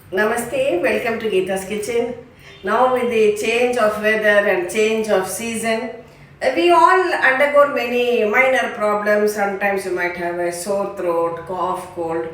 Namaste, welcome to Geeta's Kitchen. Now with the change of weather and change of season, we all undergo many minor problems. Sometimes you might have a sore throat, cough, cold,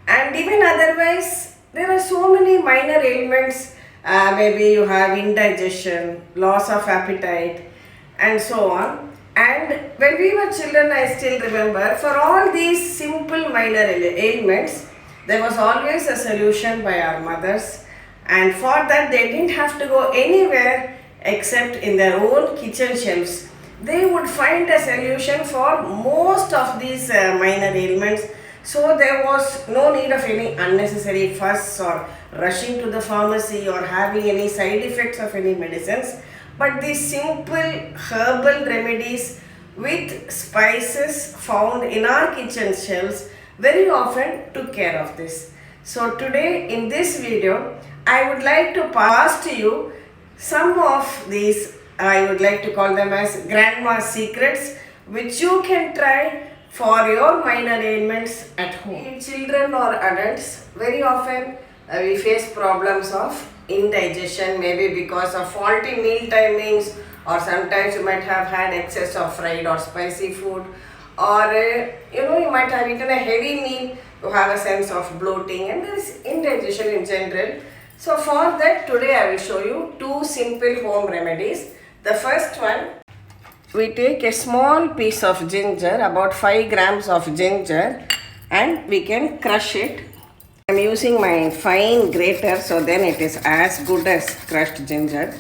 and even otherwise there are so many minor ailments. Maybe you have indigestion, loss of appetite, and so on. And when we were children, I still remember, for all these simple minor ailments, there was always a solution by our mothers, and for that, they didn't have to go anywhere except in their own kitchen shelves. They would find a solution for most of these minor ailments, so there was no need of any unnecessary fuss or rushing to the pharmacy or having any side effects of any medicines. But these simple herbal remedies with spices found in our kitchen shelves very often took care of this. So today in this video, I would like to pass to you some of these, I would like to call them as grandma's secrets, which you can try for your minor ailments at home. Children or adults, very often we face problems of indigestion, maybe because of faulty meal timings, or sometimes you might have had excess of fried or spicy food, or you might have eaten a heavy meal, you have a sense of bloating, and there is indigestion in general. So for that, today I will show you two simple home remedies. The first one, we take a small piece of ginger, about 5 grams of ginger, and we can crush it. I am using my fine grater, so then it is as good as crushed ginger.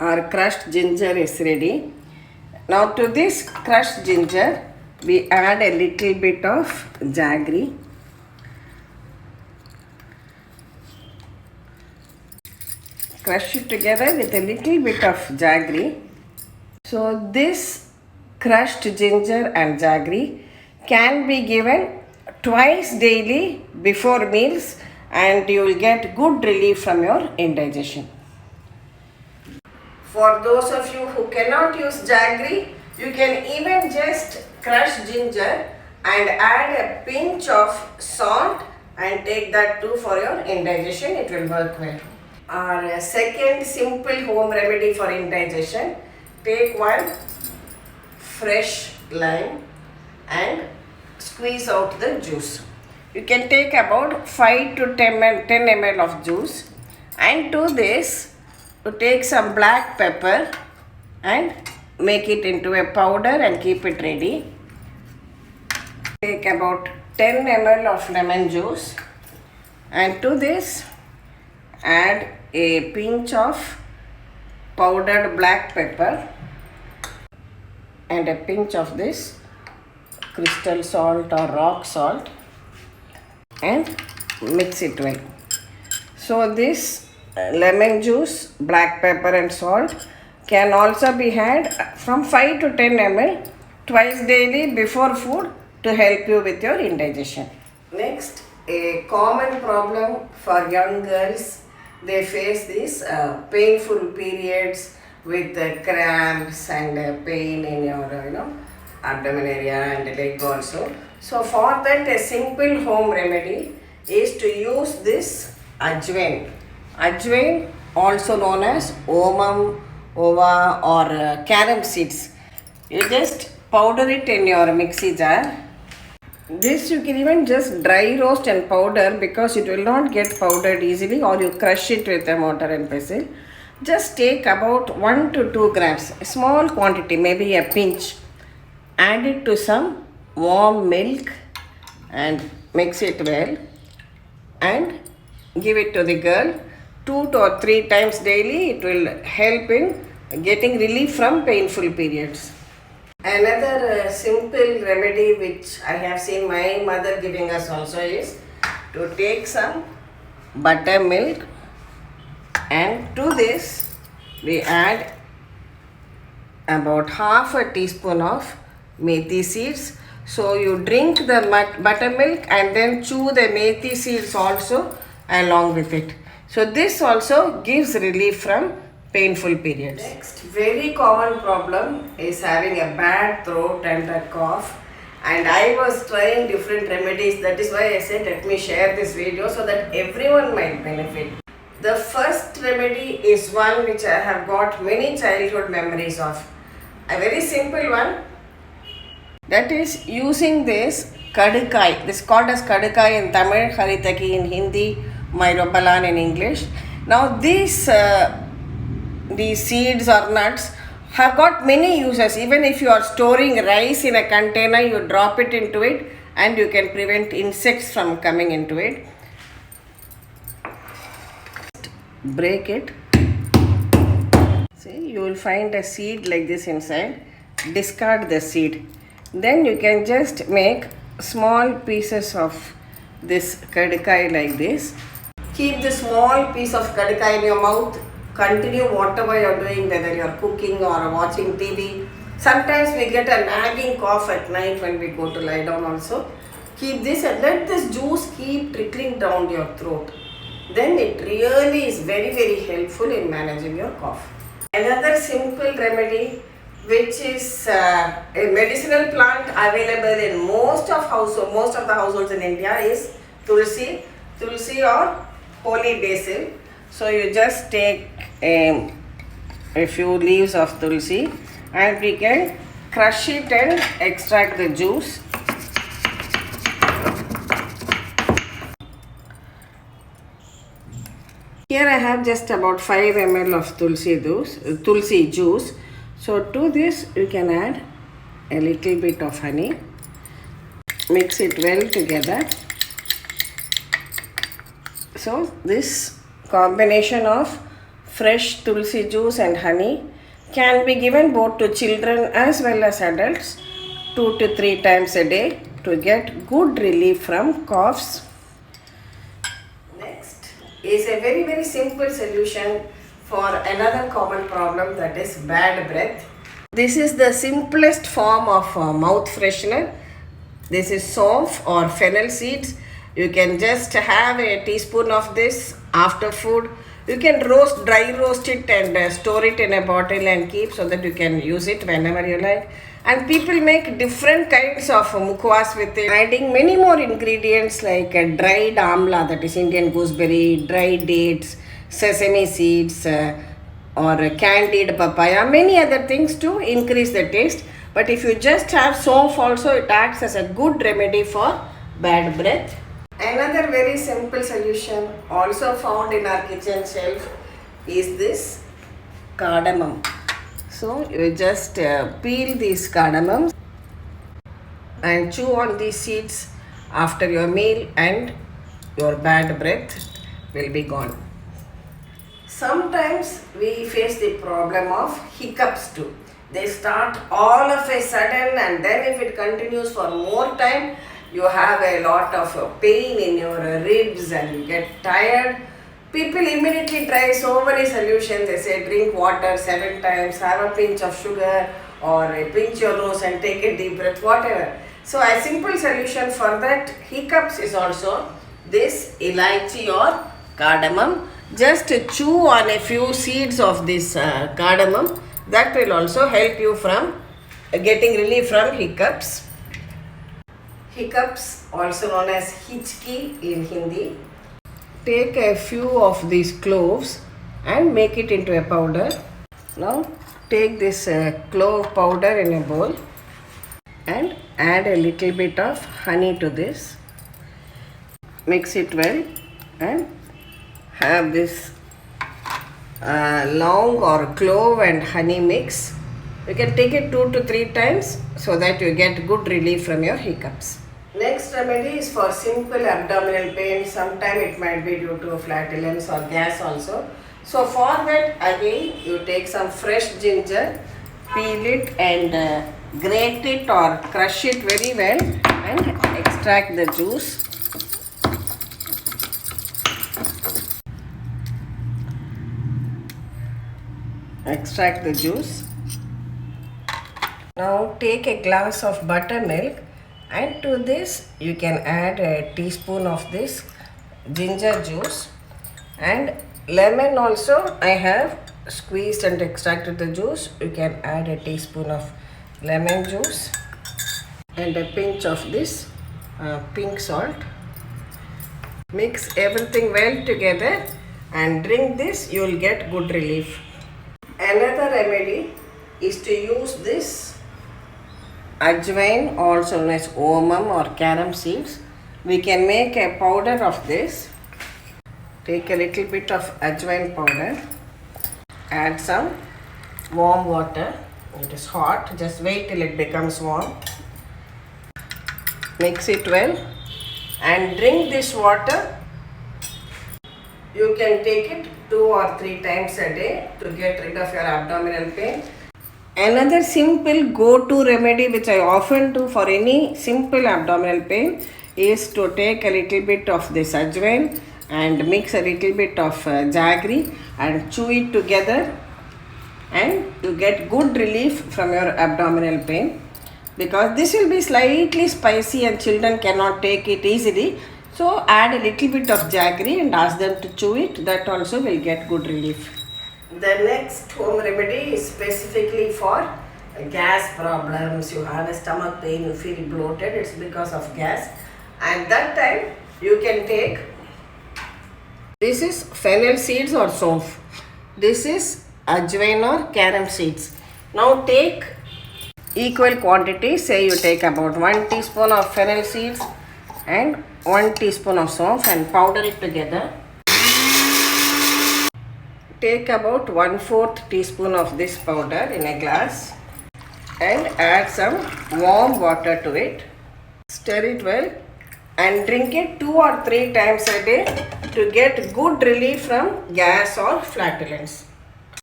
Our crushed ginger is ready. Now to this crushed ginger, we add a little bit of jaggery. Crush it together with a little bit of jaggery. So this crushed ginger and jaggery can be given twice daily before meals, and you will get good relief from your indigestion. For those of you who cannot use jaggery, you can even just crush ginger and add a pinch of salt and take that too for your indigestion. It will work well. Our second simple home remedy for indigestion, take one fresh lime and squeeze out the juice. You can take about 5 to 10 ml of juice, and to this you take some black pepper and make it into a powder and keep it ready. Take about 10 ml of lemon juice, and to this add a pinch of powdered black pepper and a pinch of this crystal salt or rock salt, and mix it well. So this lemon juice, black pepper and salt can also be had from 5 to 10 ml twice daily before food to help you with your indigestion. Next, a common problem for young girls, they face these painful periods with cramps and pain in your abdomen area and leg also. So for that, a simple home remedy is to use this ajwain. Ajwain, also known as omam, ova or carom seeds. You just powder it in your mixie jar. This you can even just dry roast and powder, because it will not get powdered easily, or you crush it with a mortar and pestle. Just take about 1 to 2 grams, a small quantity, maybe a pinch. Add it to some warm milk and mix it well, and give it to the girl 2 to 3 times daily. It will help in getting relief from painful periods. Another simple remedy which I have seen my mother giving us also is to take some buttermilk, and to this we add about half a teaspoon of methi seeds. So you drink the buttermilk and then chew the methi seeds also along with it. So this also gives relief from painful periods. Next, very common problem is having a bad throat and a cough. And I was trying different remedies. That is why I said let me share this video so that everyone might benefit. The first remedy is one which I have got many childhood memories of. A very simple one. That is using this kadukai. This is called as kadukai in Tamil, haritaki in Hindi, myrobalan in English. Now these seeds or nuts have got many uses. Even if you are storing rice in a container, you drop it into it and you can prevent insects from coming into it. Break it. See, you will find a seed like this inside. Discard the seed. Then you can just make small pieces of this kadikai like this. Keep the small piece of kadikai in your mouth. Continue whatever you are doing, whether you are cooking or watching TV. Sometimes we get a nagging cough at night when we go to lie down also. Keep this and let this juice keep trickling down your throat. Then it really is very, very helpful in managing your cough. Another simple remedy, which is a medicinal plant available in most of the households in India, is tulsi or holy basil. So you just take a few leaves of tulsi and we can crush it and extract the juice. Here I have just about 5 ml of tulsi juice. So to this you can add a little bit of honey. Mix it well together. So this combination of fresh tulsi juice and honey can be given both to children as well as adults 2 to 3 times a day to get good relief from coughs. Next is a very, very simple solution for another common problem, that is bad breath. This is the simplest form of mouth freshener. This is saunf or fennel seeds. You can just have a teaspoon of this after food. You can dry roast it and store it in a bottle and keep so that you can use it whenever you like. And people make different kinds of mukwas with it, adding many more ingredients like dried amla, that is Indian gooseberry, dried dates, sesame seeds or candied papaya, many other things to increase the taste. But if you just have saunf also, it acts as a good remedy for bad breath. Another very simple solution also found in our kitchen shelf is this cardamom. So you just peel these cardamoms and chew on these seeds after your meal and your bad breath will be gone. Sometimes we face the problem of hiccups too. They start all of a sudden and then if it continues for more time, you have a lot of pain in your ribs and you get tired. People immediately try so many solutions. They say drink water 7 times, have a pinch of sugar or pinch your nose and take a deep breath, whatever. So a simple solution for that hiccups is also this elaichi or cardamom. Just chew on a few seeds of this cardamom. That will also help you from getting relief from hiccups. Hiccups, also known as hichki in Hindi. Take a few of these cloves and make it into a powder. Now take this clove powder in a bowl and add a little bit of honey to this. Mix it well and have this long or clove and honey mix. You can take it 2 to 3 times so that you get good relief from your hiccups. Next remedy is for simple abdominal pain. Sometimes it might be due to flatulence or gas also. So for that, again you take some fresh ginger, peel it and grate it or crush it very well and extract the juice. Extract the juice. Now take a glass of buttermilk and to this you can add a teaspoon of this ginger juice and lemon also. I have squeezed and extracted the juice, you can add a teaspoon of lemon juice and a pinch of this pink salt. Mix everything well together and drink this, you will get good relief. Another remedy is to use this ajwain, also known as omam or carom seeds. We can make a powder of this. Take a little bit of ajwain powder, add some warm water. It is hot, just wait till it becomes warm. Mix it well and drink this water. You can take it 2 or 3 times a day to get rid of your abdominal pain. Another simple go-to remedy which I often do for any simple abdominal pain is to take a little bit of this ajwain and mix a little bit of jaggery and chew it together, and you get good relief from your abdominal pain, because this will be slightly spicy and children cannot take it easily. So add a little bit of jaggery and ask them to chew it. That also will get good relief. The next home remedy is specifically for gas problems. You have a stomach pain, you feel bloated, it's because of gas. And that time you can take, this is fennel seeds or sof. This is ajwain or carom seeds. Now take equal quantity. Say you take about 1 teaspoon of fennel seeds and 1 teaspoon of sof and powder it together. Take about 1/4 teaspoon of this powder in a glass and add some warm water to it. Stir it well and drink it 2 or 3 times a day to get good relief from gas or flatulence.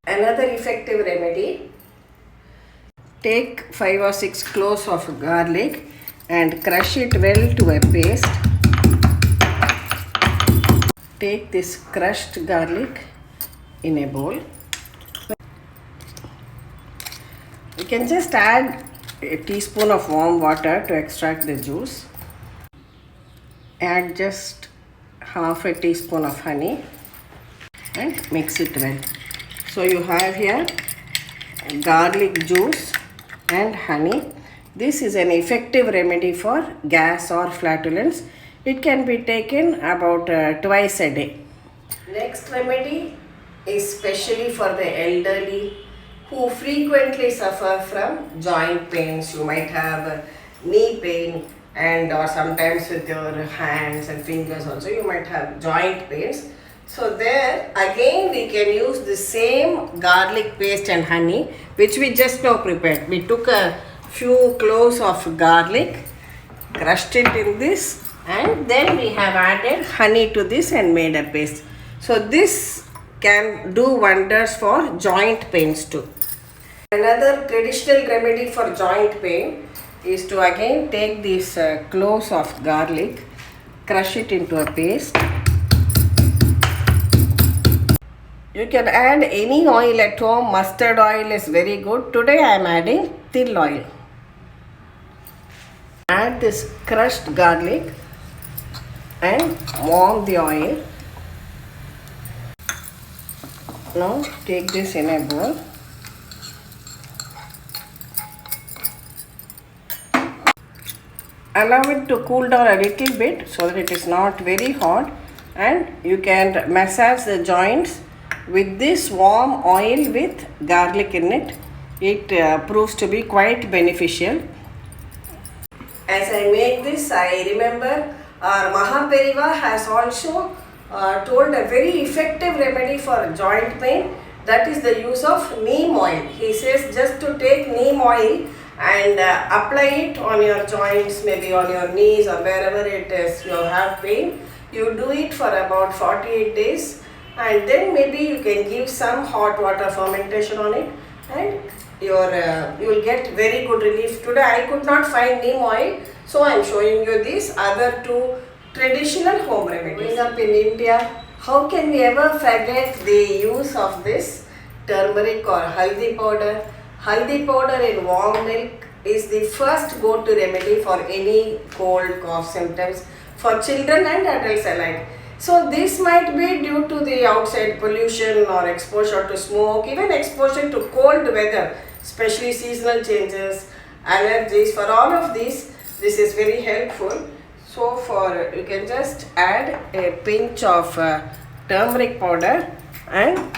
Another effective remedy, take 5 or 6 cloves of garlic and crush it well to a paste. Take this crushed garlic in a bowl. You can just add a teaspoon of warm water to extract the juice. Add just half a teaspoon of honey and mix it well. So you have here garlic juice and honey. This is an effective remedy for gas or flatulence. It can be taken about twice a day. Next remedy is specially for the elderly who frequently suffer from joint pains. You might have knee pain and or sometimes with your hands and fingers also you might have joint pains. So there again we can use the same garlic paste and honey which we just now prepared. We took a few cloves of garlic, crushed it in this, and then we have added honey to this and made a paste. So this can do wonders for joint pains too. Another traditional remedy for joint pain is to again take these cloves of garlic, crush it into a paste. You can add any oil at home. Mustard oil is very good. Today I am adding till oil. Add this crushed garlic and warm the oil. Now take this in a bowl. Allow it to cool down a little bit so that it is not very hot, and you can massage the joints with this warm oil with garlic in it. It proves to be quite beneficial. As I make this, I remember our Mahaperiva has also told a very effective remedy for joint pain, that is the use of neem oil. He says just to take neem oil and apply it on your joints, maybe on your knees or wherever it is you have pain. You do it for about 48 days and then maybe you can give some hot water fermentation on it and you will get very good relief. Today I could not find neem oil, so I am showing you these other two traditional home remedies. Growing up in India, how can we ever forget the use of this turmeric or haldi powder? Haldi powder in warm milk is the first go-to remedy for any cold, cough symptoms for children and adults alike. So this might be due to the outside pollution or exposure to smoke, even exposure to cold weather, especially seasonal changes, allergies. For all of these, this is very helpful. So you can just add a pinch of turmeric powder and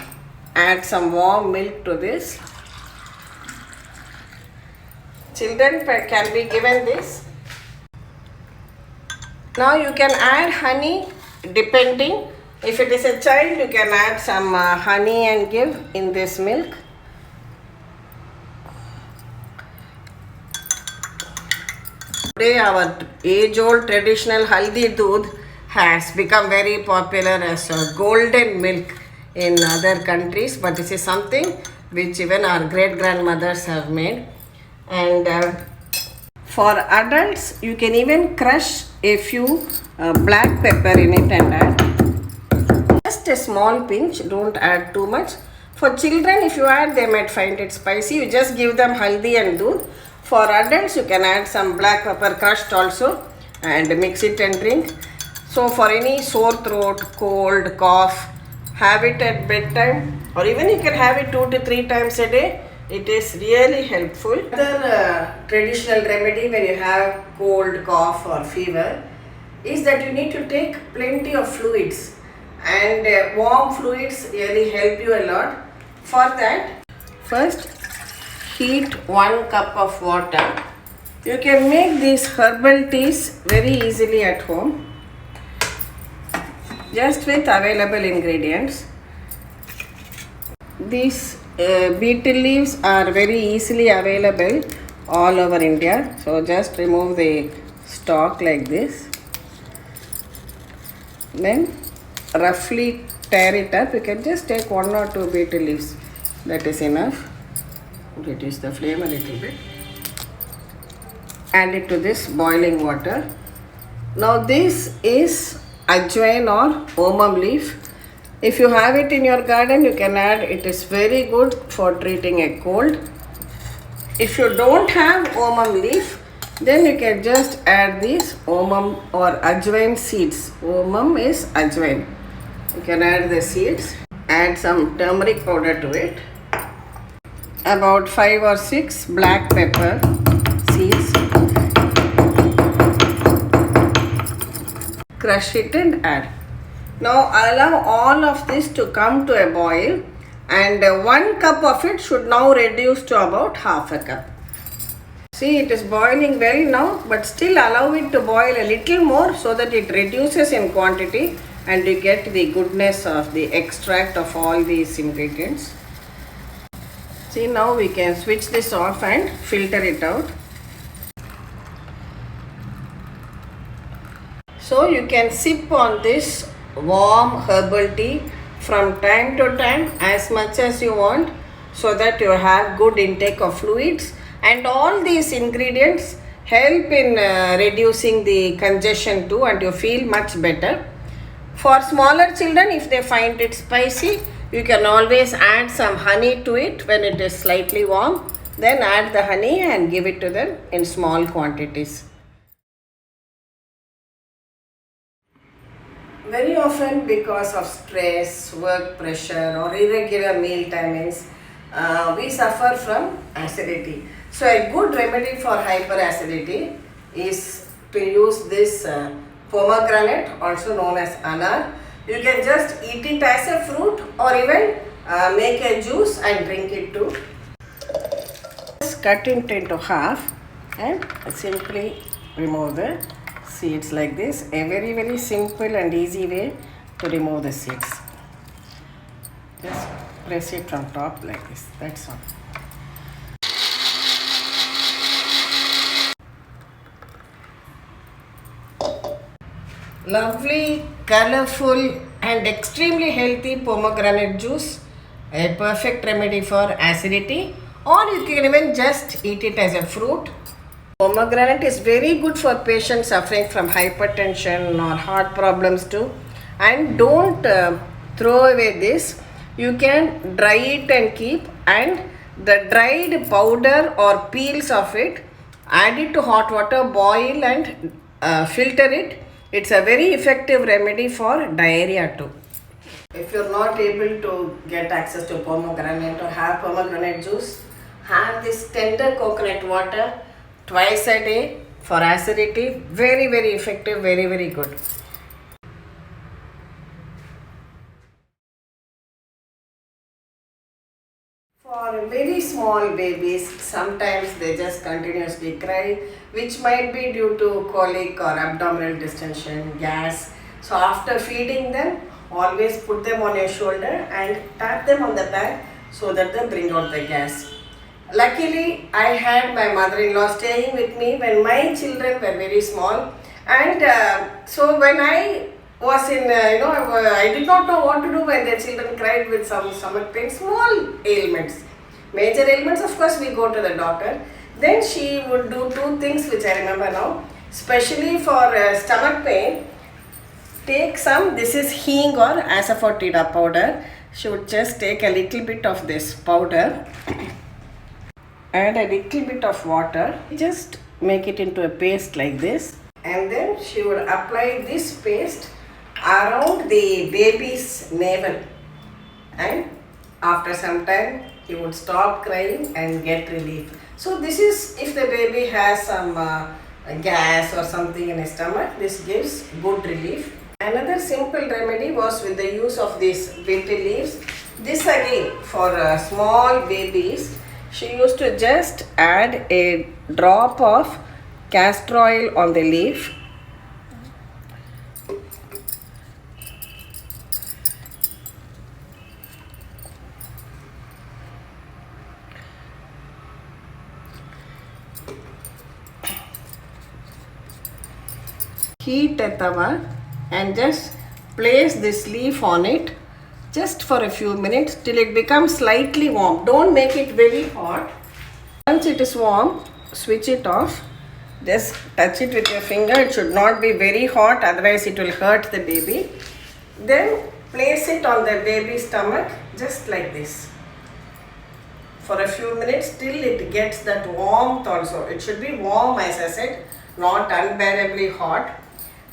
add some warm milk to this. Children can be given this. Now you can add honey depending. If it is a child, you can add some honey and give in this milk. Today our age-old traditional haldi doodh has become very popular as a golden milk in other countries, but this is something which even our great-grandmothers have made. And for adults, you can even crush a few black pepper in it and add just a small pinch, don't add too much. For children, if you add, they might find it spicy. You just give them haldi and doodh. For adults, you can add some black pepper crushed also and mix it and drink. So for any sore throat, cold, cough, have it at bedtime, or even you can have it 2 to 3 times a day. It is really helpful. Another traditional remedy when you have cold, cough or fever is that you need to take plenty of fluids, and warm fluids really help you a lot. For that, first heat 1 cup of water. You can make these herbal teas very easily at home, just with available ingredients. These beetle leaves are very easily available all over India. So just remove the stalk like this. Then roughly tear it up. You can just take 1 or 2 beetle leaves. That is enough. Reduce the flame a little bit. Add it to this boiling water. Now this is ajwain or omam leaf. If you have it in your garden, you can add. It is very good for treating a cold. If you don't have omam leaf, then you can just add these omam or ajwain seeds. Omam is ajwain. You can add the seeds. Add some turmeric powder to it. About 5 or 6 black pepper seeds. Crush it and add. Now allow all of this to come to a boil, and 1 cup of it should now reduce to about half a cup. See, it is boiling well now, but still allow it to boil a little more so that it reduces in quantity and you get the goodness of the extract of all these ingredients. See, now we can switch this off and filter it out. So you can sip on this warm herbal tea from time to time as much as you want, so that you have good intake of fluids, and all these ingredients help in reducing the congestion too, and you feel much better. For smaller children, if they find it spicy, you can always add some honey to it when it is slightly warm. Then add the honey and give it to them in small quantities. Very often, because of stress, work pressure or irregular meal timings, we suffer from acidity. So a good remedy for hyperacidity is to use this pomegranate, also known as anar. You can just eat it as a fruit or even make a juice and drink it too. Just cut it into half and simply remove the seeds like this. A very simple and easy way to remove the seeds. Just press it from top like this. That's all. Lovely, colorful and extremely healthy pomegranate juice. A perfect remedy for acidity, or you can even just eat it as a fruit. Pomegranate is very good for patients suffering from hypertension or heart problems too. And don't throw away this. You can dry it and keep, and the dried powder or peels of it, add it to hot water, boil and filter it. It's a very effective remedy for diarrhea too. If you're not able to get access to pomegranate or have pomegranate juice, have this tender coconut water twice a day for acidity. Very, very effective, very, very good. For very small babies, sometimes they just continuously cry, which might be due to colic or abdominal distension, gas. So after feeding them, always put them on your shoulder and tap them on the back so that they bring out the gas. Luckily, I had my mother-in-law staying with me when my children were very small, and so when I was in, I did not know what to do when the children cried with some stomach pain, small ailments. Major ailments, of course, we go to the doctor. Then she would do two things which I remember now, especially for stomach pain. Take some, this is hing or asafoetida powder. She would just take a little bit of this powder, add a little bit of water, just make it into a paste like this, and then she would apply this paste around the baby's navel, and after some time he would stop crying and get relief. So this is if the baby has some gas or something in his stomach, this gives good relief. Another simple remedy was with the use of these bitter leaves. This again for small babies, she used to just add a drop of castor oil on the leaf. Heat a tawa and just place this leaf on it just for a few minutes till it becomes slightly warm. Don't make it very hot. Once it is warm, switch it off. Just touch it with your finger. It should not be very hot, otherwise it will hurt the baby. Then place it on the baby's stomach just like this for a few minutes till it gets that warmth also. It should be warm, as I said, not unbearably hot.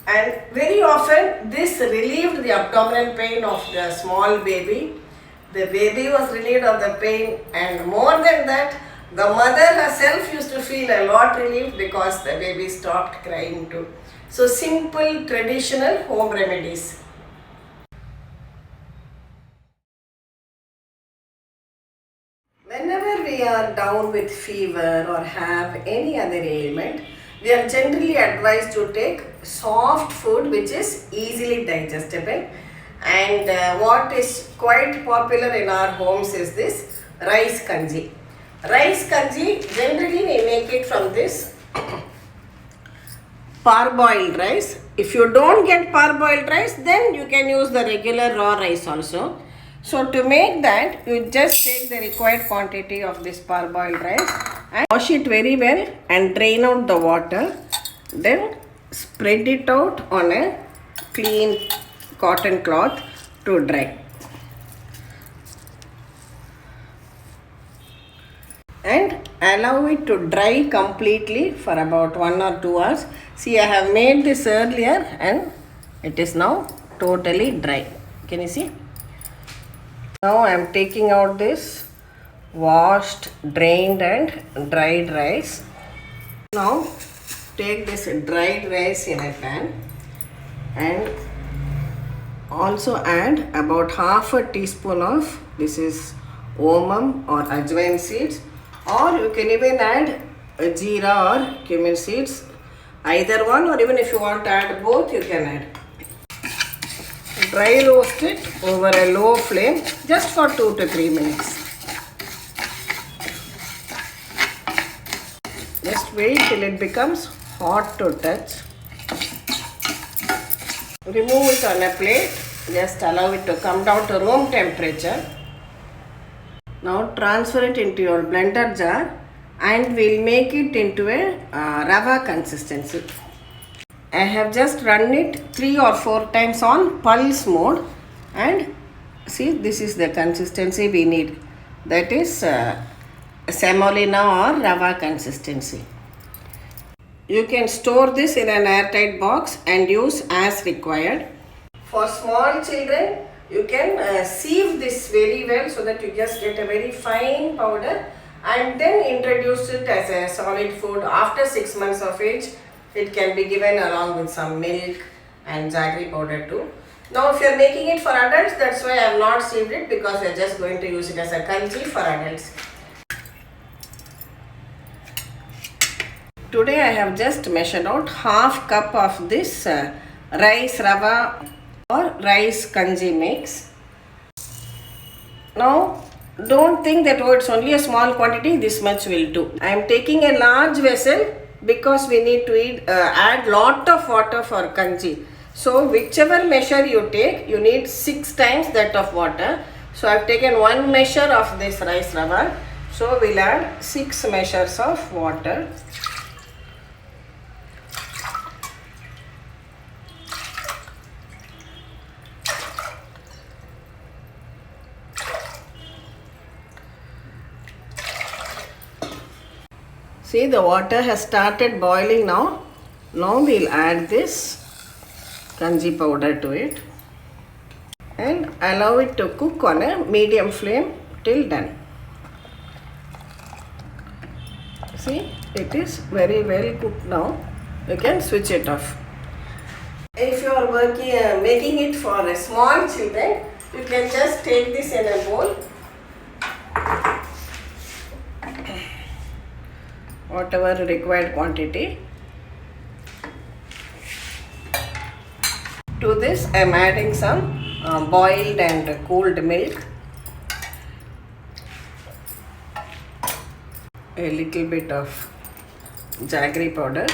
And very often this relieved the abdominal pain of the small baby. The baby was relieved of the pain, and more than that, the mother herself used to feel a lot relieved because the baby stopped crying too. So simple traditional home remedies. Whenever we are down with fever or have any other ailment, we are generally advised to take soft food which is easily digestible, and what is quite popular in our homes is this rice kanji. Rice kanji, generally we make it from this parboiled rice. If you don't get parboiled rice, then you can use the regular raw rice also. So to make that, you just take the required quantity of this parboiled rice and wash it very well and drain out the water. Then spread it out on a clean cotton cloth to dry. And allow it to dry completely for about 1 or 2 hours. See, I have made this earlier and it is now totally dry. Can you see? Now I am taking out this washed, drained and dried rice. Now take this dried rice in a pan and also add about half a teaspoon of this is omam or ajwain seeds, or you can even add jeera or cumin seeds, either one, or even if you want to add both, you can add. Dry roast it over a low flame just for 2 to 3 minutes. Just wait till it becomes hot to touch. Remove it on a plate. Just allow it to come down to room temperature. Now transfer it into your blender jar and we'll make it into a rava consistency. I have just run it 3 or 4 times on pulse mode, and see, this is the consistency we need. That is semolina or rava consistency. You can store this in an airtight box and use as required. For small children, you can sieve this very well so that you just get a very fine powder and then introduce it as a solid food. After 6 months of age, it can be given along with some milk and jaggery powder too. Now if you are making it for adults, that's why I have not sieved it, because we are just going to use it as a kanji for adults. Today I have just measured out half cup of this rice rava or rice kanji mix. Now don't think that it's only a small quantity, this much will do. I am taking a large vessel because we need to add lot of water for kanji. So whichever measure you take, you need 6 times that of water. So I have taken 1 measure of this rice rava. So we'll add 6 measures of water. See, the water has started boiling now. Now we'll add this kanji powder to it and allow it to cook on a medium flame till done. See, it is very well cooked now. You can switch it off. If you are making it for a small children, you can just take this in a bowl. Whatever required quantity. To this I am adding some boiled and cooled milk, a little bit of jaggery powder.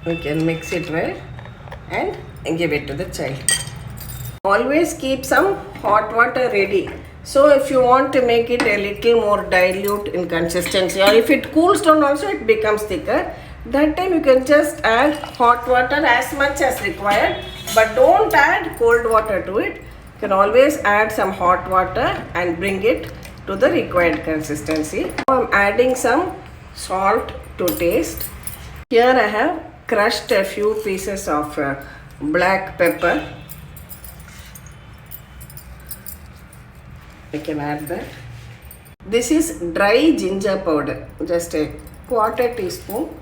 We can mix it well and give it to the child. Always keep some hot water ready. So if you want to make it a little more dilute in consistency, or if it cools down also it becomes thicker, that time you can just add hot water as much as required, but don't add cold water to it. You can always add some hot water and bring it to the required consistency. Now I am adding some salt to taste. Here I have crushed a few pieces of black pepper. I can add that. This is dry ginger powder, just a quarter teaspoon.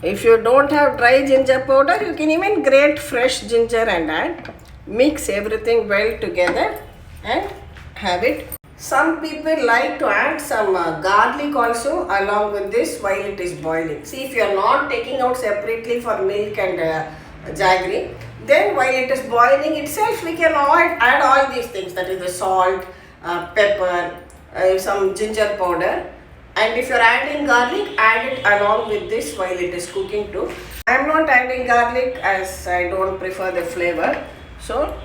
If you don't have dry ginger powder, you can even grate fresh ginger and add. Mix everything well together and have it. Some people like to add some garlic also along with this while it is boiling. See, if you are not taking out separately for milk and jaggery, then while it is boiling itself, we can add all these things, that is the salt, pepper, some ginger powder. And if you are adding garlic, add it along with this while it is cooking too. I am not adding garlic as I don't prefer the flavor. So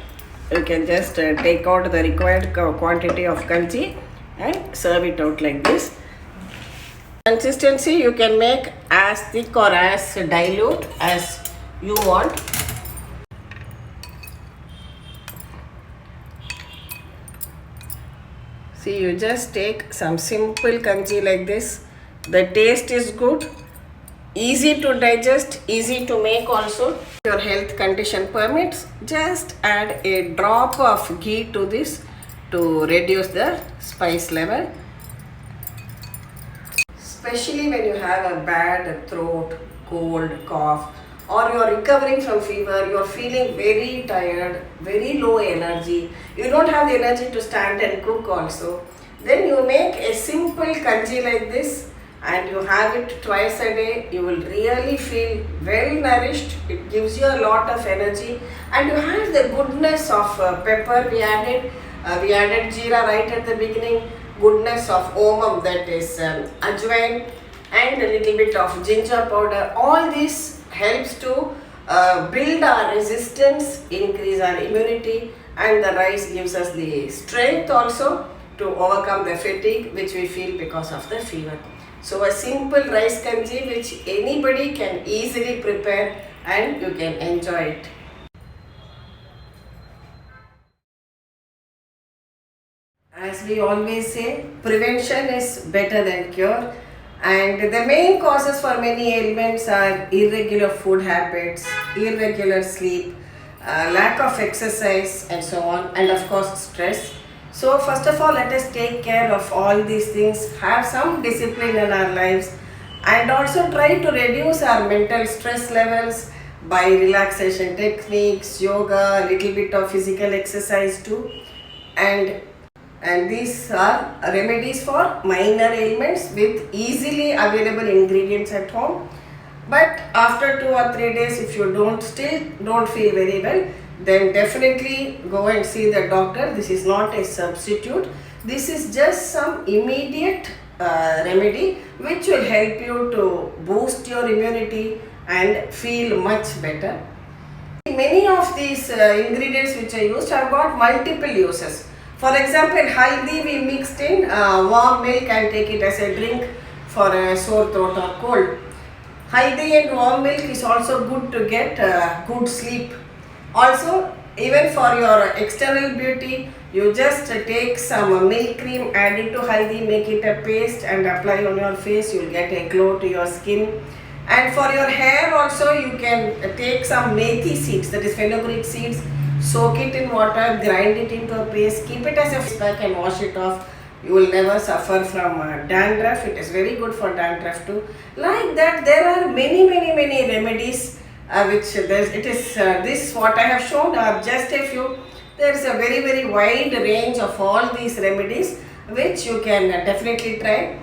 you can just take out the required quantity of kanji and serve it out like this. Consistency you can make as thick or as dilute as you want. See, you just take some simple kanji like this. The taste is good, easy to digest, easy to make also. If your health condition permits, just add a drop of ghee to this to reduce the spice level. Especially when you have a bad throat, cold, cough, or you are recovering from fever, you are feeling very tired, very low energy, you don't have the energy to stand and cook also, then you make a simple kanji like this and you have it twice a day. You will really feel well nourished. It gives you a lot of energy and you have the goodness of pepper. We added jeera right at the beginning, goodness of omam, that is ajwain, and a little bit of ginger powder. All this helps to build our resistance, increase our immunity, and the rice gives us the strength also to overcome the fatigue which we feel because of the fever. So a simple rice kanji which anybody can easily prepare and you can enjoy it. As we always say, prevention is better than cure. And the main causes for many ailments are irregular food habits, irregular sleep, lack of exercise and so on, and of course stress. So first of all, let us take care of all these things, have some discipline in our lives, and also try to reduce our mental stress levels by relaxation techniques, yoga, a little bit of physical exercise too. And these are remedies for minor ailments with easily available ingredients at home. But after 2 or 3 days, if you still don't feel very well, then definitely go and see the doctor. This is not a substitute. This is just some immediate remedy which will help you to boost your immunity and feel much better. Many of these ingredients which I used have got multiple uses. For example, haldi we mixed in warm milk and take it as a drink for a sore throat or cold. Haldi and warm milk is also good to get good sleep. Also, even for your external beauty, you just take some milk cream, add it to haldi, make it a paste and apply on your face. You will get a glow to your skin. And for your hair also, you can take some methi seeds, that is fenugreek seeds, soak it in water, grind it into a paste, keep it as a face pack and wash it off. You will never suffer from dandruff. It is very good for dandruff too. Like that, there are many remedies this what I have shown are just a few. There is a very wide range of all these remedies which you can definitely try.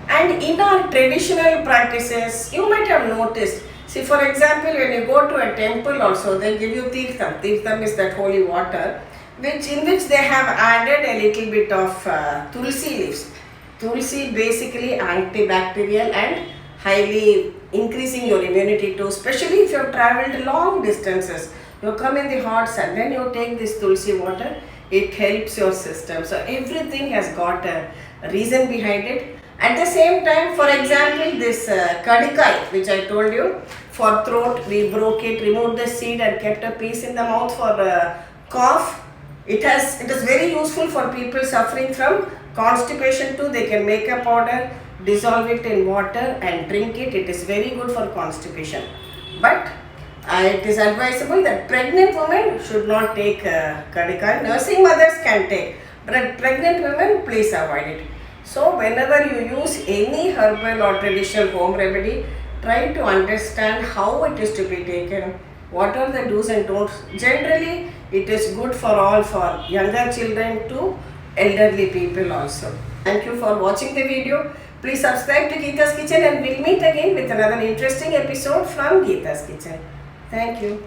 And in our traditional practices, you might have noticed, see for example, when you go to a temple also, they give you tirtham. Tirtham is that holy water in which they have added a little bit of tulsi leaves. Tulsi basically antibacterial and highly increasing your immunity too, especially if you have travelled long distances. You come in the hot sun, then you take this tulsi water, it helps your system. So everything has got a reason behind it. At the same time, for example, this kadikai which I told you, for throat, we broke it, removed the seed and kept a piece in the mouth for cough. It is very useful for people suffering from constipation too. They can make a powder, dissolve it in water and drink it. It is very good for constipation. But it is advisable that pregnant women should not take kadikai. Nursing mothers can take, but pregnant women, please avoid it. So whenever you use any herbal or traditional home remedy, try to understand how it is to be taken, what are the do's and don'ts. Generally, it is good for all, for younger children to elderly people also. Thank you for watching the video. Please subscribe to Geeta's Kitchen and we'll meet again with another interesting episode from Geeta's Kitchen. Thank you.